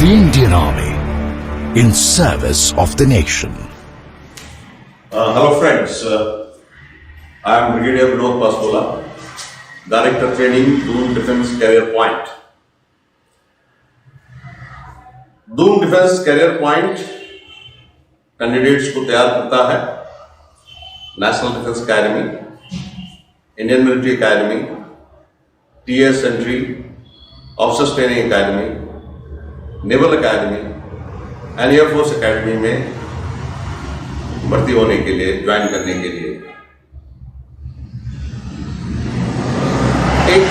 The Indian Army in service of the nation. Hello friends, I am Brigadier Vinod Paspola, Director Training, Doon Defence Career Point. Doon Defence Career Point candidates को तैयार करता है national defence academy, Indian military academy, TS entry, officers training academy, naval academy and air force academy में भर्ती होने के लिए, join करने के लिए एक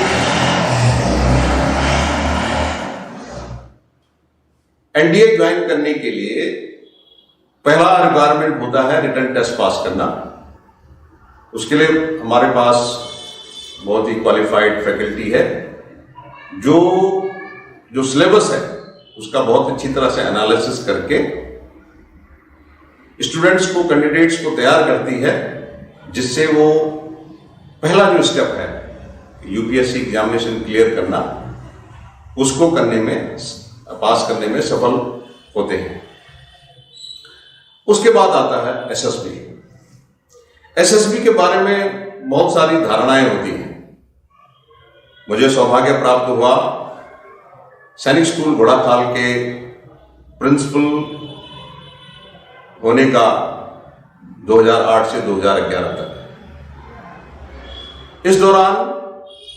एनडीए ज्वाइन करने के लिए पहला रिक्वायरमेंट होता है रिटन टेस्ट पास करना। उसके लिए हमारे पास बहुत ही क्वालिफाइड फैकल्टी है जो सिलेबस है उसका बहुत अच्छी तरह से एनालिसिस करके स्टूडेंट्स को, कैंडिडेट्स को तैयार करती है, जिससे वो पहला जो स्टेप है यूपीएससी एग्जामिनेशन क्लियर करना, उसको करने में, पास करने में सफल होते हैं। उसके बाद आता है एसएसबी। एसएसबी के बारे में बहुत सारी धारणाएं होती हैं। मुझे सौभाग्य प्राप्त हुआ सैनिक स्कूल घोड़ाखाल के प्रिंसिपल होने का 2008 से 2011 तक। इस दौरान,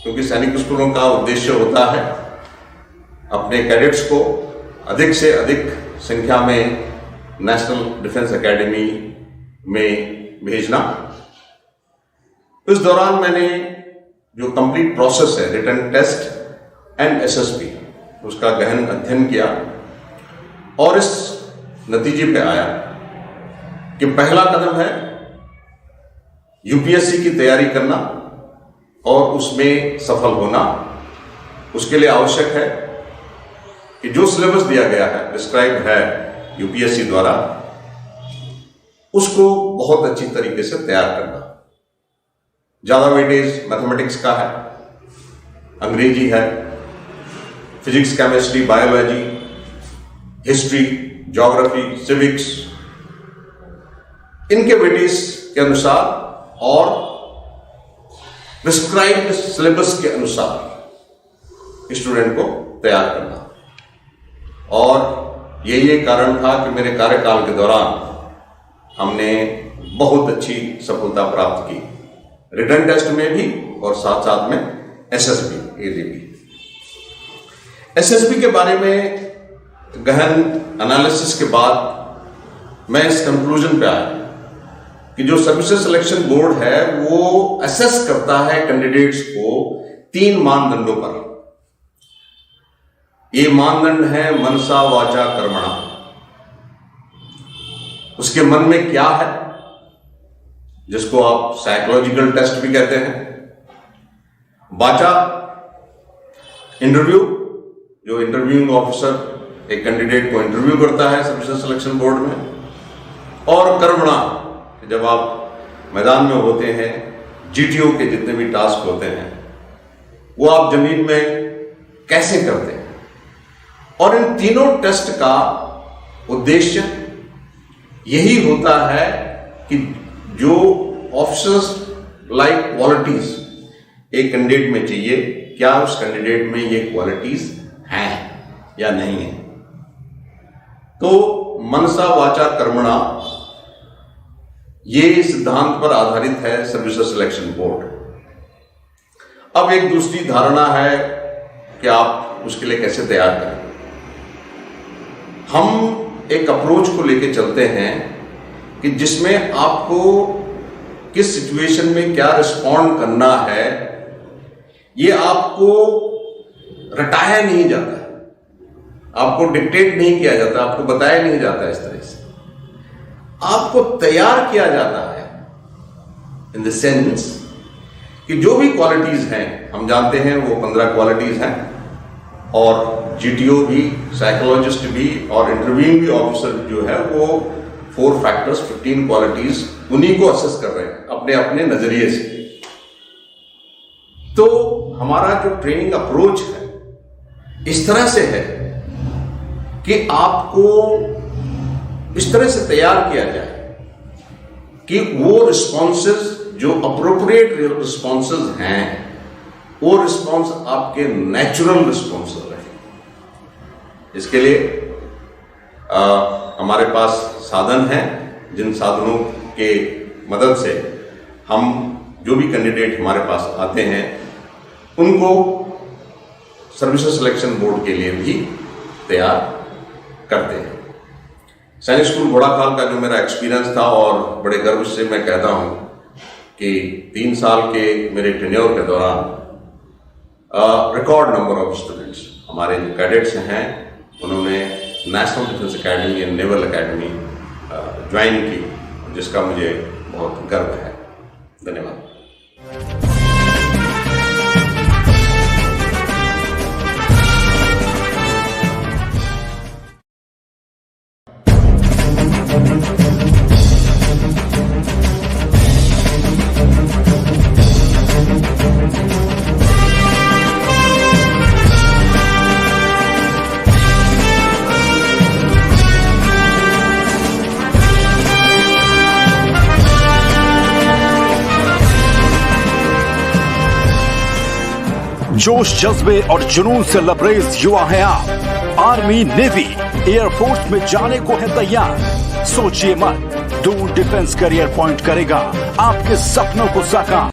क्योंकि सैनिक स्कूलों का उद्देश्य होता है अपने कैडेट्स को अधिक से अधिक संख्या में नेशनल डिफेंस एकेडमी में भेजना, इस दौरान मैंने जो कंप्लीट प्रोसेस है रिटन टेस्ट एंड एसएसबी, उसका गहन अध्ययन किया और इस नतीजे पे आया कि पहला कदम है यूपीएससी की तैयारी करना और उसमें सफल होना। उसके लिए आवश्यक है कि जो सिलेबस दिया गया है, प्रिस्क्राइब है यूपीएससी द्वारा, उसको बहुत अच्छी तरीके से तैयार करना। ज्यादा वेटेज मैथमेटिक्स का है, अंग्रेजी है, physics, chemistry, biology, history, geography, civics, इनके वेटेज के अनुसार और प्रिस्क्राइब्ड सिलेबस के अनुसार स्टूडेंट को तैयार करना। और ये कारण था कि मेरे कार्यकाल के दौरान हमने बहुत अच्छी सफलता प्राप्त की, रिटन टेस्ट में भी और साथ साथ में एसएसबी, एडीबी। एसएसबी के बारे में गहन एनालिसिस के बाद मैं इस कंक्लूजन पे आया कि जो सर्विसेज सिलेक्शन बोर्ड है वो असेस करता है कैंडिडेट्स को 3 मानदंडों पर। ये मानदंड है मनसा वाचा कर्मणा। उसके मन में क्या है, जिसको आप साइकोलॉजिकल टेस्ट भी कहते हैं। वाचा, इंटरव्यू, जो इंटरव्यूइंग ऑफिसर एक कैंडिडेट को इंटरव्यू करता है सर्विसेज सिलेक्शन बोर्ड में। और कर्मणा, जब आप मैदान में होते हैं, जीटीओ के जितने भी टास्क होते हैं वो आप जमीन में कैसे करते हैं। और इन तीनों टेस्ट का उद्देश्य यही होता है कि जो ऑफिसर्स लाइक क्वालिटीज एक कैंडिडेट में चाहिए, क्या उस कैंडिडेट में ये क्वालिटीज हैं या नहीं है। तो मनसा वाचा कर्मणा, ये सिद्धांत पर आधारित है सर्विसेज सिलेक्शन बोर्ड। अब एक दूसरी धारणा है कि आप उसके लिए कैसे तैयार करें। हम एक अप्रोच को लेके चलते हैं कि जिसमें आपको किस सिचुएशन में क्या रिस्पॉन्ड करना है, ये आपको रटाया नहीं जाता, आपको डिक्टेट नहीं किया जाता, आपको बताया नहीं जाता। इस तरह से आपको तैयार किया जाता है इन द सेंस कि जो भी क्वालिटीज हैं, हम जानते हैं वो 15 क्वालिटीज हैं, और जीटीओ भी, साइकोलॉजिस्ट भी और इंटरव्यूइंग भी ऑफिसर जो है वो 4 फैक्टर्स, 15 क्वालिटीज, उन्हीं को असेस कर रहे हैं अपने अपने नजरिए से। तो हमारा जो ट्रेनिंग अप्रोच है इस तरह से है कि आपको इस तरह से तैयार किया जाए कि वो रिस्पॉन्सेज जो अप्रोप्रिएट रिस्पॉन्सेज हैं, वो रिस्पॉन्स आपके नेचुरल रिस्पॉन्सेज रहे। इसके लिए हमारे पास साधन हैं, जिन साधनों के मदद से हम जो भी कैंडिडेट हमारे पास आते हैं उनको सर्विसेज सिलेक्शन बोर्ड के लिए भी तैयार करते हैं। सैनिक स्कूल घोड़ाखाल का जो मेरा एक्सपीरियंस था, और बड़े गर्व से मैं कहता हूं कि 3 साल के मेरे टेन्योर के दौरान रिकॉर्ड नंबर ऑफ स्टूडेंट्स हमारे जो कैडेट्स हैं उन्होंने national defence academy and naval academy join की, जिसका मुझे बहुत गर्व है। धन्यवाद। जोश, जज्बे और जुनून से लबरेज युवा हैं आप। आर्मी, नेवी, एयरफोर्स में जाने को है तैयार। सोचिए मत, दूर डिफेंस करियर पॉइंट करेगा आपके सपनों को साकार।